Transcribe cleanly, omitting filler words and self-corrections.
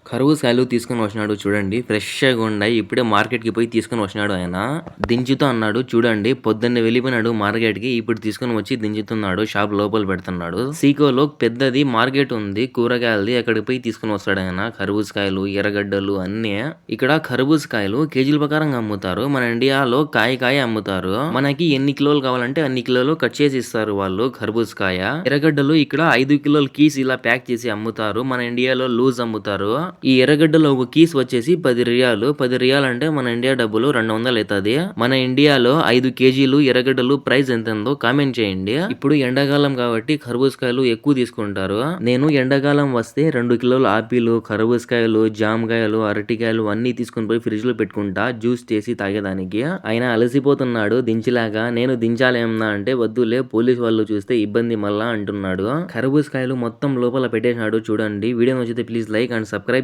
కరువుసాలు తీసుకొని వచ్చినాడు చూడండి. ఫ్రెష్‌గా ఉన్నాయి. ఇప్పుడే మార్కెట్‌కి పోయి తీసుకొని వచ్చినాడు ఆయన. దించుతా అన్నాడు చూడండి. పొద్దున్నే వెళ్ళిపోయినాడు మార్కెట్‌కి. ఇప్పుడు తీసుకొని వచ్చి దించుతున్నాడు. షాప్ లోపల పెడుతున్నాడు. సీకోలో పెద్దది మార్కెట్ ఉంది కూరగాయలది. అక్కడికి పోయి తీసుకొని వస్తాడు ఆయన. కరుబూజకాయలు, ఎర్రగడ్డలు అన్నీ. ఇక్కడ కరుబూజకాయలు కేజీల ప్రకారంగా అమ్ముతారు. మన ఇండియాలో కాయ అమ్ముతారు. మనకి ఎన్ని కిలోలు కావాలంటే అన్ని కిలోలు కట్ చేసి ఇస్తారు వాళ్ళు కరుబూజకాయ. ఎర్రగడ్డలు ఇక్కడ 5 కిలోల కీస్ ఇలా ప్యాక్ చేసి అమ్ముతారు. మన ఇండియాలో లూజ్ అమ్ముతారు. ఈ ఎర్రగడ్డలో ఒక కీస్ వచ్చేసి 10 రియాలు. 10 రియాలు అంటే మన ఇండియా డబ్బులు 200 అవుతుంది. మన ఇండియాలో 5 కేజీలు ఎర్రగడ్డలు ప్రైస్ ఎంత ఉందో కామెంట్ చేయండి. ఇప్పుడు ఎండాకాలం కాబట్టి కర్బూజకాయలు ఎక్కువ తీసుకుంటారు. నేను ఎండాకాలం వస్తే 2 కిలోలు ఆపిల్, కర్బూజకాయలు, జామకాయలు, అరటికాయలు అన్ని తీసుకొని పోయి ఫ్రిడ్జ్ లో పెట్టుకుంటా జ్యూస్ చేసి తాగేదానికి. ఆయన అలసిపోతున్నాడు దించలేక. నేను దించాలేమన్నా అంటే వద్దులే పోలీస్ వాళ్ళు చూస్తే ఇబ్బంది మళ్ళా అంటున్నాడు. కర్బూజకాయలు మొత్తం లోపల పెట్టేసినాడు చూడండి. వీడియో నచ్చితే ప్లీజ్ లైక్ అండ్ సబ్స్క్రైబ్.